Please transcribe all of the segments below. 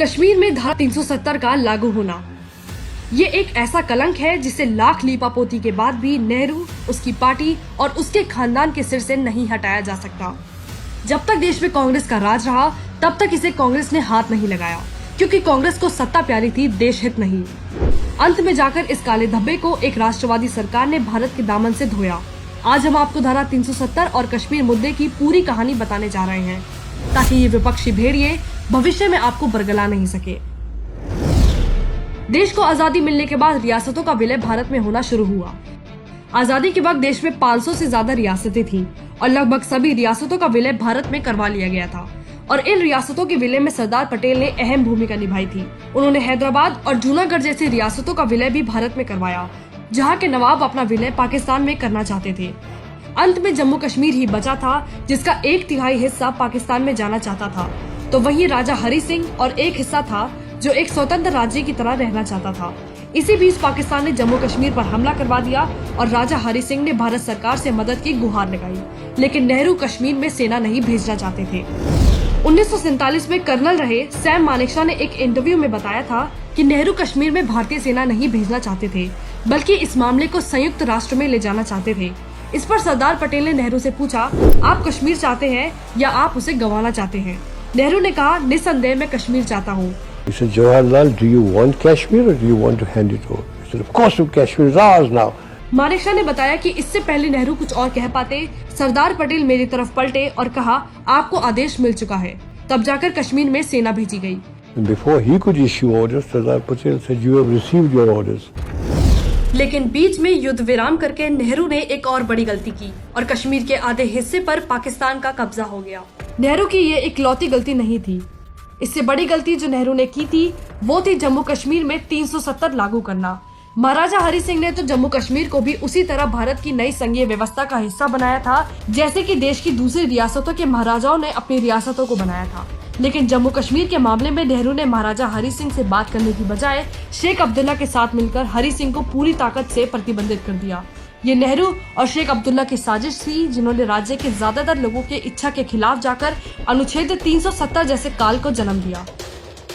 कश्मीर में धारा 370 का लागू होना ये एक ऐसा कलंक है जिसे लाख लीपापोती के बाद भी नेहरू, उसकी पार्टी और उसके खानदान के सिर से नहीं हटाया जा सकता। जब तक देश में कांग्रेस का राज रहा तब तक इसे कांग्रेस ने हाथ नहीं लगाया, क्योंकि कांग्रेस को सत्ता प्यारी थी, देश हित नहीं। अंत में जाकर इस काले धब्बे को एक राष्ट्रवादी सरकार ने भारत के दामन से धोया। आज हम आपको धारा 370 और कश्मीर मुद्दे की पूरी कहानी बताने जा रहे हैं, ताकि ये विपक्षी भेड़िए भविष्य में आपको बरगला नहीं सके। देश को आजादी मिलने के बाद रियासतों का विलय भारत में होना शुरू हुआ। आजादी के वक्त देश में 500 से ज्यादा रियासतें थीं और लगभग सभी रियासतों का विलय भारत में करवा लिया गया था। और इन रियासतों के विलय में सरदार पटेल ने अहम भूमिका निभाई थी। उन्होंने हैदराबाद और जूनागढ़ जैसी रियासतों का विलय भी भारत में करवाया, जहाँ के नवाब अपना विलय पाकिस्तान में करना चाहते थे। अंत में जम्मू कश्मीर ही बचा था, जिसका 1/3 हिस्सा पाकिस्तान में जाना चाहता था। तो वहीं राजा हरि सिंह और एक हिस्सा था जो एक स्वतंत्र राज्य की तरह रहना चाहता था। इसी बीच पाकिस्तान ने जम्मू कश्मीर पर हमला करवा दिया और राजा हरि सिंह ने भारत सरकार से मदद की गुहार लगाई, लेकिन नेहरू कश्मीर में सेना नहीं भेजना चाहते थे। 1947 में कर्नल रहे सैम मानेकशॉ ने एक इंटरव्यू में बताया था कि नेहरू कश्मीर में भारतीय सेना नहीं भेजना चाहते थे, बल्कि इस मामले को संयुक्त राष्ट्र में ले जाना चाहते थे। इस पर सरदार पटेल ने नेहरू से पूछा, आप कश्मीर चाहते हैं या आप उसे गंवाना चाहते हैं? नेहरू ने कहा, निस्संदेह मैं कश्मीर चाहता हूँ। He said, Jawaharlal, do you want Kashmir or do you want to hand it over? He said, of course Kashmir is ours now. Manekshaw ने बताया कि इससे पहले नेहरू कुछ और कह पाते, सरदार पटेल मेरी तरफ पलटे और कहा, आपको आदेश मिल चुका है। तब जाकर कश्मीर में सेना भेजी गई। And before he could issue orders, Sardar Patel said, you have received your orders. लेकिन बीच में युद्ध विराम करके नेहरू ने एक और बड़ी गलती की और कश्मीर के आधे हिस्से पर पाकिस्तान का कब्जा हो गया। नेहरू की ये इकलौती गलती नहीं थी। इससे बड़ी गलती जो नेहरू ने की थी वो थी जम्मू कश्मीर में 370 लागू करना। महाराजा हरि सिंह ने तो जम्मू कश्मीर को भी उसी तरह भारत की नई संघीय व्यवस्था का हिस्सा बनाया था, जैसे कि देश की दूसरी रियासतों के महाराजाओं ने अपनी रियासतों को बनाया था। लेकिन जम्मू कश्मीर के मामले में नेहरू ने महाराजा हरि सिंह से बात करने की बजाय शेख अब्दुल्ला के साथ मिलकर हरि सिंह को पूरी ताकत से प्रतिबंधित कर दिया। ये नेहरू और शेख अब्दुल्ला की साजिश थी, जिन्होंने राज्य के ज्यादातर लोगों के इच्छा के खिलाफ जाकर अनुच्छेद 370 जैसे काल को जन्म दिया,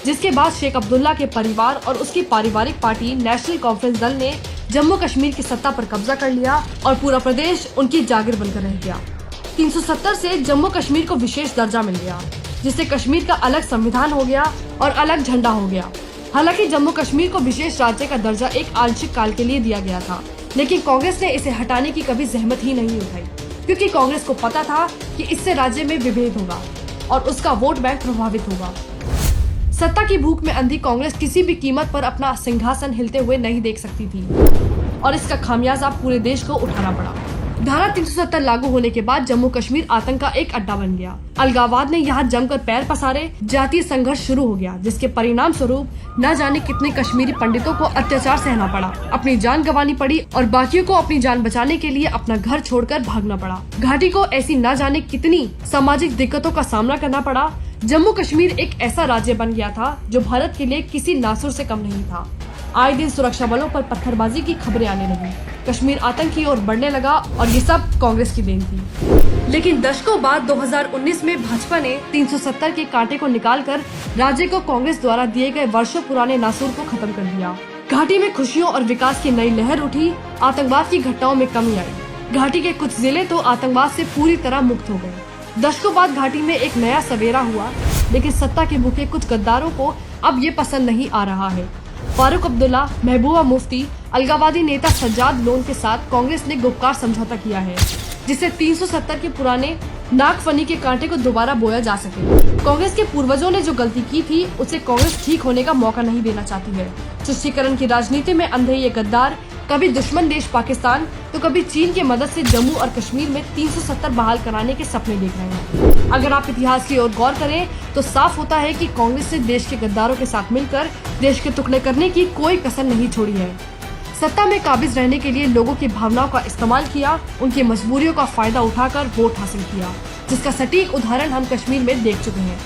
जिसके बाद शेख अब्दुल्ला के परिवार और उसकी पारिवारिक पार्टी नेशनल कॉन्फ्रेंस दल ने जम्मू कश्मीर की सत्ता पर कब्जा कर लिया और पूरा प्रदेश उनकी जागीर बनकर रह गया। 370 से जम्मू कश्मीर को विशेष दर्जा मिल गया, जिससे कश्मीर का अलग संविधान हो गया और अलग झंडा हो गया। हालांकि जम्मू कश्मीर को विशेष राज्य का दर्जा एक आंशिक काल के लिए दिया गया था, लेकिन कांग्रेस ने इसे हटाने की कभी जहमत ही नहीं उठाई, क्योंकि कांग्रेस को पता था कि इससे राज्य में विभेद होगा और उसका वोट बैंक प्रभावित होगा। सत्ता की भूख में अंधी कांग्रेस किसी भी कीमत पर अपना सिंहासन हिलते हुए नहीं देख सकती थी और इसका खामियाजा पूरे देश को उठाना पड़ा। धारा 370 लागू होने के बाद जम्मू कश्मीर आतंक का एक अड्डा बन गया। अलगाववाद ने यहाँ जमकर पैर पसारे, जातीय संघर्ष शुरू हो गया, जिसके परिणाम स्वरूप न जाने कितने कश्मीरी पंडितों को अत्याचार सहना पड़ा, अपनी जान गंवानी पड़ी और बाकियों को अपनी जान बचाने के लिए अपना घर छोड़कर भागना पड़ा। घाटी को ऐसी न जाने कितनी सामाजिक दिक्कतों का सामना करना पड़ा। जम्मू कश्मीर एक ऐसा राज्य बन गया था जो भारत के लिए किसी नासुर से कम नहीं था। आए दिन सुरक्षा बलों पर पत्थरबाजी की खबरें आने लगी, कश्मीर आतंक की ओर बढ़ने लगा और ये सब कांग्रेस की देन थी। लेकिन दशकों बाद 2019 में भाजपा ने 370 के कांटे को निकालकर राज्य को कांग्रेस द्वारा दिए गए वर्षों पुराने नासूर को खत्म कर दिया। घाटी में खुशियों और विकास की नई लहर उठी, आतंकवाद की घटनाओं में कमी आई। घाटी के कुछ जिले तो आतंकवाद से पूरी तरह मुक्त हो गए। दशकों बाद घाटी में एक नया सवेरा हुआ, लेकिन सत्ता के भूखे कुछ गद्दारों को अब ये पसंद नहीं आ रहा है। फारूक अब्दुल्ला, महबूबा मुफ्ती, अलगाववादी नेता सज्जाद लोन के साथ कांग्रेस ने गुपकार समझौता किया है, जिससे 370 के पुराने नागफनी के कांटे को दोबारा बोया जा सके। कांग्रेस के पूर्वजों ने जो गलती की थी उसे कांग्रेस ठीक होने का मौका नहीं देना चाहती है। तुष्टीकरण की राजनीति में अंधे ये गद्दार कभी दुश्मन देश पाकिस्तान तो कभी चीन की मदद से जम्मू और कश्मीर में 370 बहाल कराने के सपने देख रहे हैं। अगर आप इतिहास की ओर गौर करें तो साफ होता है कि कांग्रेस ने देश के गद्दारों के साथ मिलकर देश के टुकड़े करने की कोई कसर नहीं छोड़ी है। सत्ता में काबिज रहने के लिए लोगों की भावनाओं का इस्तेमाल किया, उनकी मजबूरियों का फायदा उठाकर वोट हासिल किया, जिसका सटीक उदाहरण हम कश्मीर में देख चुके हैं।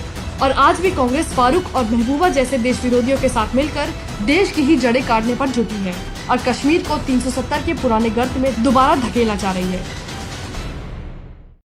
और आज भी कांग्रेस फारूक और महबूबा जैसे देश विरोधियों के साथ मिलकर देश की ही जड़ें काटने पर जुटी है और कश्मीर को 370 के पुराने गर्त में दोबारा धकेलना चाह रही है।